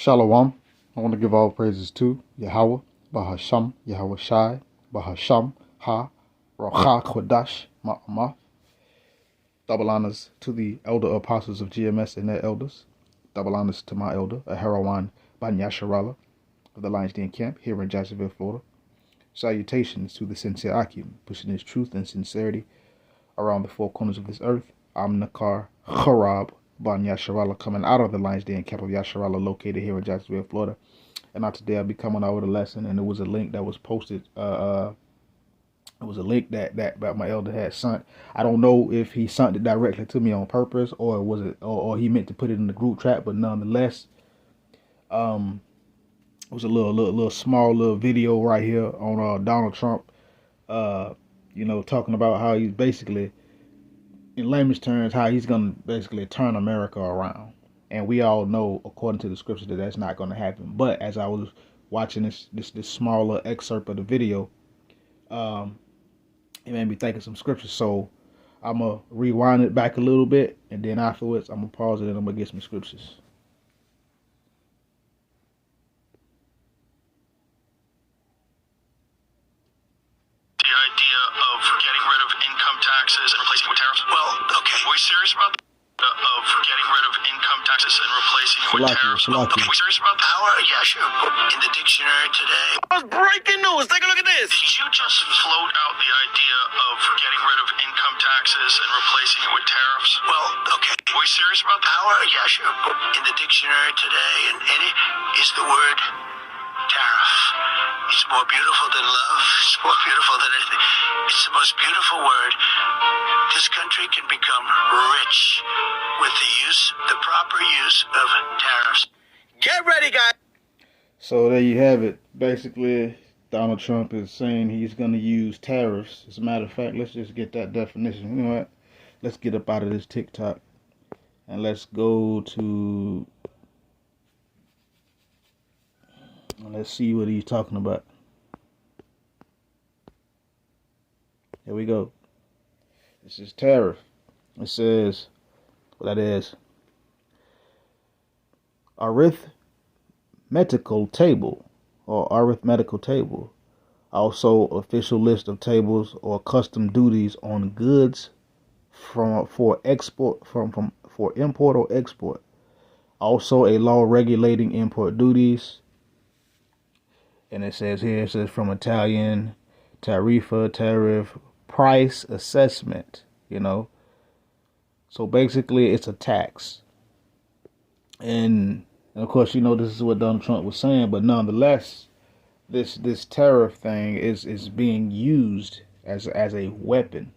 Shalom. I want to give all praises to Yahweh, Bahasham, Yahweh Shai, Bahasham, Ha, Rocha Kodash, Ma'amah. Double honors to the elder apostles of GMS and their elders. Double honors to my elder, Aharawan Banyasharala of the Lions Den Camp here in Jacksonville, Florida. Salutations to the sincere Akim, pushing his truth and sincerity around the four corners of this earth. I'm Nakar Harab Ban Yasharala, coming out of the Lions Den Camp of Yasharala, located here in Jacksonville, Florida. And now today I'll be coming out with a lesson, and it was a link that was posted. It was a link that my elder had sent. I don't know if he sent it directly to me on purpose, or was it, or he meant to put it in the group chat. But nonetheless, it was a little small little video right here on Donald Trump. Talking about how he's basically, in layman's terms, how he's going to basically turn America around. And we all know, according to the scriptures, that that's not going to happen. But as I was watching this small little excerpt of the video, it made me think of some scriptures. So I'm going to rewind it back a little bit, and then afterwards I'm going to pause it and I'm going to get some scriptures. The idea of getting rid of income taxes and replacing it with tariffs. Well, okay. Are we serious about that? Of getting rid of income taxes and replacing it with tariffs. Okay, we serious about that? Power? Yeah, sure. In the dictionary today. That's breaking news. Take a look at this. Did you just float out the idea of getting rid of income taxes and replacing it with tariffs? Well, okay. Are we serious about that? Power? Yeah, sure. In the dictionary today, and it is the word tariff. It's more beautiful than love. It's more beautiful than anything. It's the most beautiful word. This country can become rich with the proper use of tariffs. Get ready, guys. So there you have it. Basically, Donald Trump is saying he's going to use tariffs. As a matter of fact, let's just get that definition. You know what? Let's get up out of this TikTok and let's go to... Let's see what he's talking about. Here we go. This is tariff. It says, what that is, arithmetical table or arithmetical table. Also, official list of tables or custom duties on goods for import or export. Also, a law regulating import duties. And it says here, it says from Italian, tarifa, tariff, price assessment, So basically it's a tax. And of course, this is what Donald Trump was saying, but nonetheless, this tariff thing is being used as a weapon,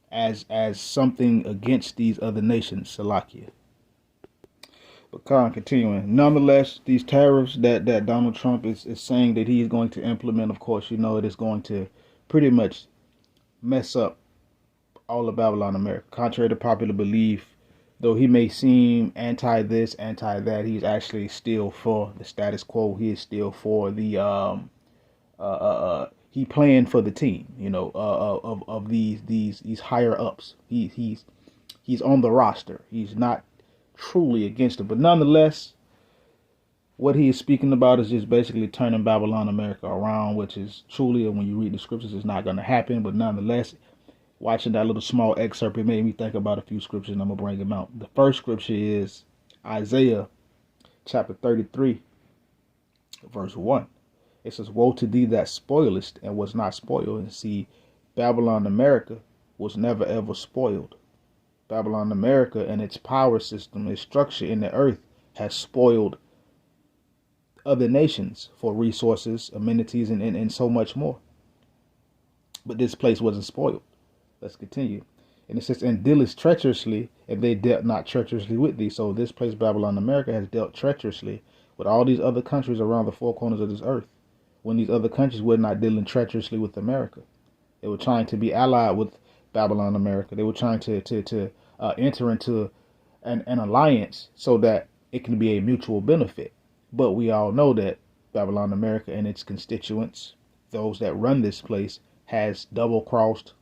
as something against these other nations, Salakia. But continuing, nonetheless, these tariffs that Donald Trump is saying that he's going to implement, of course, it is going to pretty much mess up all of Babylon America. Contrary to popular belief, though he may seem anti this, anti that, he's actually still for the status quo. He is still for the he playing for the team, of these higher ups. He's on the roster. He's not truly against it, but nonetheless, what he is speaking about is just basically turning Babylon America around, which is truly, when you read the scriptures, it's not going to happen. But nonetheless, watching that little small excerpt, it made me think about a few scriptures, and I'm gonna bring them out. The first scripture is Isaiah chapter 33, verse 1. It says, "Woe to thee that spoilest and was not spoiled, and see, Babylon America was never ever spoiled." Babylon America and its power system, its structure in the earth, has spoiled other nations for resources, amenities, and so much more. But this place wasn't spoiled. Let's continue. And it says, "And dealest treacherously, and they dealt not treacherously with thee." So this place, Babylon America, has dealt treacherously with all these other countries around the four corners of this earth, when these other countries were not dealing treacherously with America. They were trying to be allied with Babylon America. They were trying to enter into an alliance so that it can be a mutual benefit. But we all know that Babylon America and its constituents, those that run this place, has double crossed,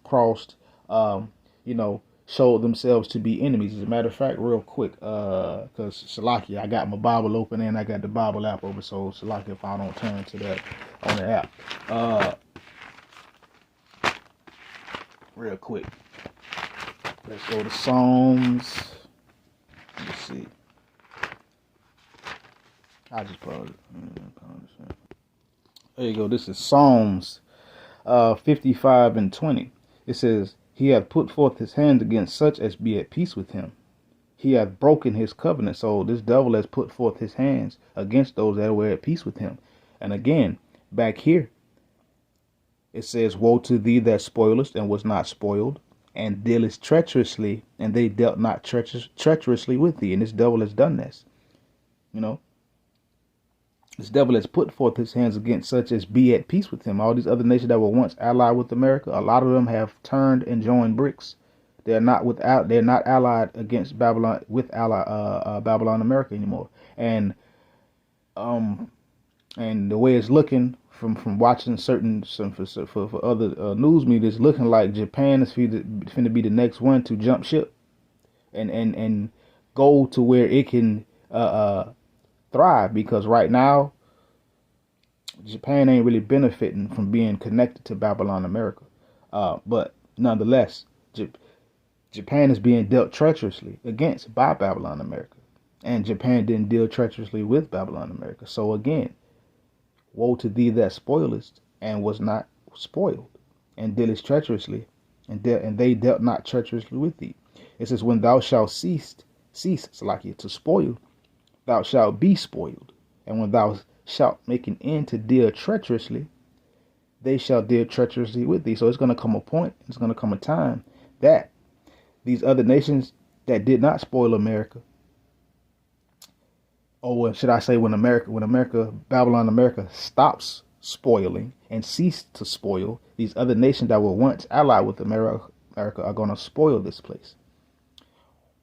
showed themselves to be enemies. As a matter of fact, real quick, because Salakia, I got my Bible open and I got the Bible app open, so Salakia, if I don't turn to that on the app. Real quick. Let's go to Psalms. Let's see. I just paused it. There you go. This is Psalms 55 and 20. It says, He hath put forth his hands against such as be at peace with him. He hath broken his covenant. So this devil has put forth his hands against those that were at peace with him. And again, back here, it says, Woe to thee that spoilest and was not spoiled, and dealest treacherously, and they dealt not treacherously with thee. And this devil has done this. You know, this devil has put forth his hands against such as be at peace with him. All these other nations that were once allied with America, a lot of them have turned and joined BRICS. They're not allied against Babylon with Babylon America anymore. And the way it's looking from watching for other news media, it's looking like Japan is finna be the next one to jump ship and go to where it can thrive, because right now Japan ain't really benefiting from being connected to Babylon America. But nonetheless, Japan is being dealt treacherously against by Babylon America, and Japan didn't deal treacherously with Babylon America. So again, woe to thee that spoilest and was not spoiled, and dealest treacherously, and they dealt not treacherously with thee. It says, when thou shalt cease to spoil, thou shalt be spoiled. And when thou shalt make an end to deal treacherously, they shall deal treacherously with thee. So it's going to come a point, it's going to come a time that these other nations that did not spoil America, or should I say when Babylon America stops spoiling and cease to spoil, these other nations that were once allied with America are going to spoil this place.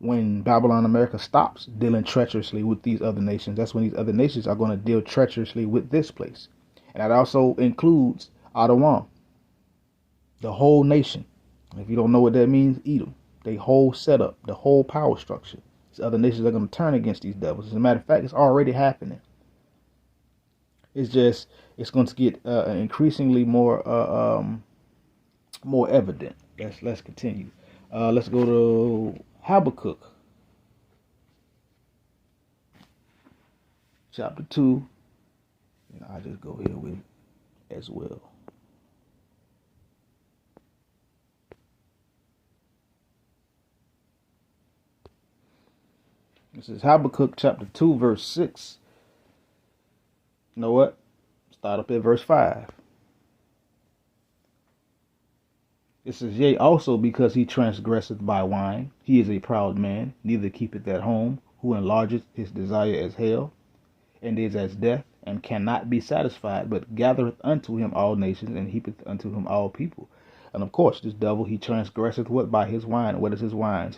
When Babylon America stops dealing treacherously with these other nations, that's when these other nations are going to deal treacherously with this place. And that also includes Adawam, the whole nation. If you don't know what that means, Edom, the whole setup, the whole power structure. These other nations are going to turn against these devils. As a matter of fact, it's already happening. It's going to get increasingly more evident. Let's continue. Let's go to Habakkuk, chapter 2. And I'll just go here with it as well. This is Habakkuk chapter 2, verse 6. You know what? Start up at verse 5. It says, Yea, also because he transgresseth by wine, he is a proud man, neither keepeth at home, who enlargeth his desire as hell, and is as death, and cannot be satisfied, but gathereth unto him all nations, and heapeth unto him all people. And of course, this devil, he transgresseth what? By his wine. What is his wine?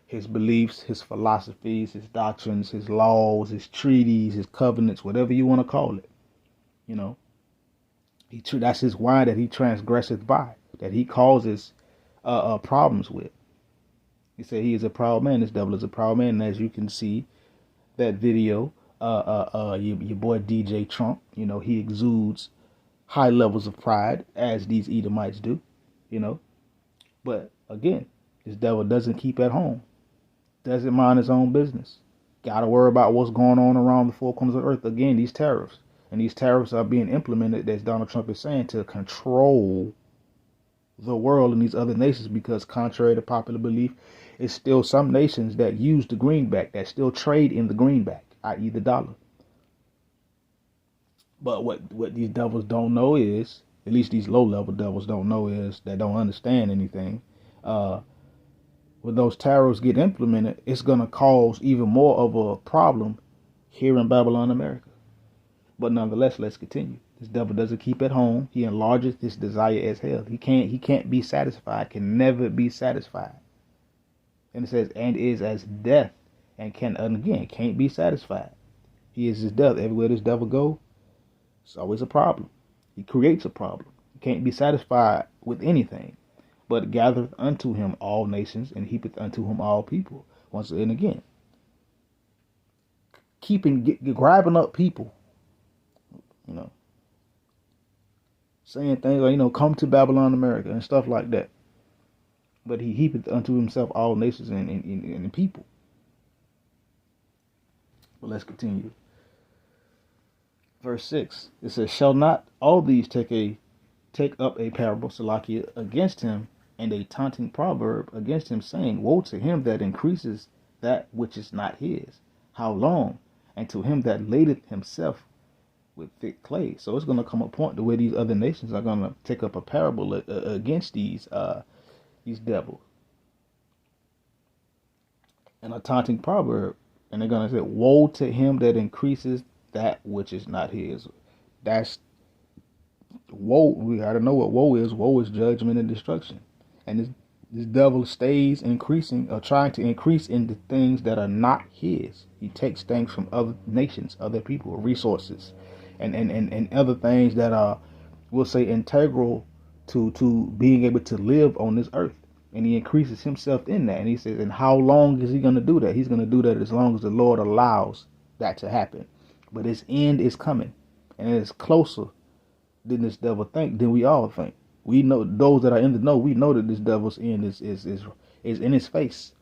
His beliefs, his philosophies, his doctrines, his laws, his treaties, his covenants, whatever you want to call it. You know, that's his wine that he transgresseth by, that he causes problems with. He said he is a proud man. This devil is a proud man. And as you can see, that video, your boy DJ Trump, you know, he exudes high levels of pride, as these Edomites do, you know. But again, this devil doesn't keep at home, doesn't mind his own business. Got to worry about what's going on around the four corners of the earth. Again, these tariffs. And these tariffs are being implemented, as Donald Trump is saying, to control the world and these other nations, because contrary to popular belief, it's still some nations that use the greenback, that still trade in the greenback, i.e. the dollar. But what these devils don't know is, at least these low-level devils don't know, is that don't understand anything. When those tariffs get implemented, it's going to cause even more of a problem here in Babylon, America. But nonetheless, let's continue. This devil doesn't keep at home. He enlarges his desire as hell. He can't be satisfied, can never be satisfied. And it says, and is as death, and can't be satisfied. He is as death. Everywhere this devil go, it's always a problem. He creates a problem. He can't be satisfied with anything. but gathereth unto him all nations, and heapeth unto him all people. Once and again, grabbing up people, saying things like, come to Babylon, America, and stuff like that. But he heapeth unto himself all nations and people. But let's continue. Verse 6, it says, shall not all these take up a parable, Salakia, against him, and a taunting proverb against him, saying, woe to him that increases that which is not his. How long? And to him that ladeth himself with thick clay. So it's going to come a point to where these other nations are going to take up a parable against these devils, and a taunting proverb, and they're going to say, woe to him that increases that which is not his. That's woe. We got to know what woe is. Woe is judgment and destruction. And this devil stays increasing, or trying to increase in the things that are not his. He takes things from other nations, other people, resources, and other things that are, we'll say, integral to being able to live on this earth. And he increases himself in that. And he says, and how long is he going to do that? He's going to do that as long as the Lord allows that to happen. But his end is coming, and it is closer than this devil than we all think. We know, those that are in the know, we know that this devil's end is in his face.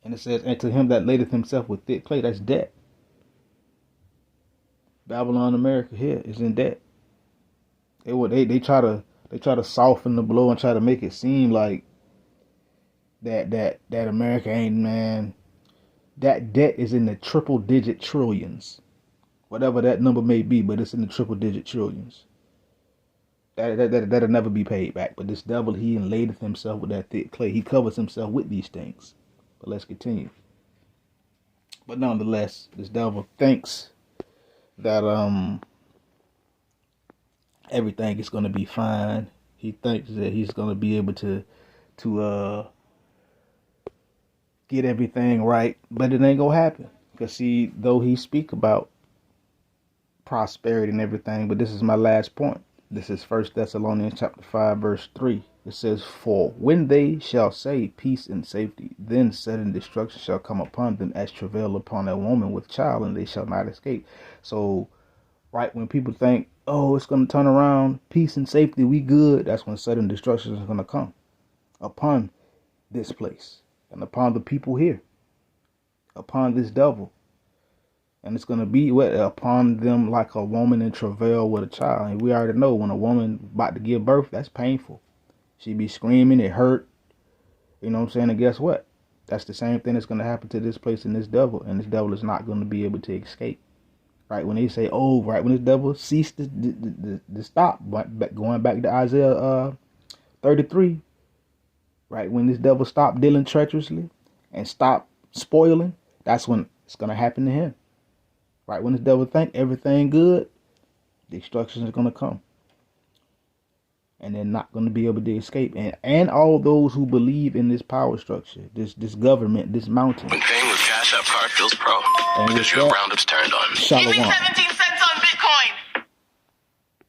And it says, and to him that ladeth himself with thick clay, that's debt. Babylon, America here is in debt. They try to soften the blow and try to make it seem like that America ain't, man. That debt is in the triple digit trillions. Whatever that number may be, but it's in the triple digit trillions. That'll never be paid back. But this devil, he ladeth himself with that thick clay. He covers himself with these things. But let's continue. But nonetheless, this devil thinks that everything is going to be fine. He thinks that he's going to be able to get everything right, but it ain't gonna happen. Because see, though he speak about prosperity and everything, but this is my last point. This is 1 Thessalonians chapter 5, verse 3. It says, for when they shall say peace and safety, then sudden destruction shall come upon them as travail upon a woman with child, and they shall not escape. So, right when people think, oh, it's going to turn around, peace and safety, we good, that's when sudden destruction is going to come upon this place. And upon the people here, upon this devil. And it's going to be upon them like a woman in travail with a child. And we already know when a woman about to give birth, that's painful. She be screaming, it hurt. You know what I'm saying? And guess what? That's the same thing that's going to happen to this place and this devil. And this devil is not going to be able to escape. Right? When they say, oh, right when this devil ceased to stop, going back to Isaiah 33, right, when this devil stopped dealing treacherously and stopped spoiling, that's when it's going to happen to him. Right, when this devil think everything good, destruction is going to come. And they're not going to be able to escape. And all those who believe in this power structure, this government, this mountain. When paying with Cash App Card feels pro, because your roundup's turned on. Shalom.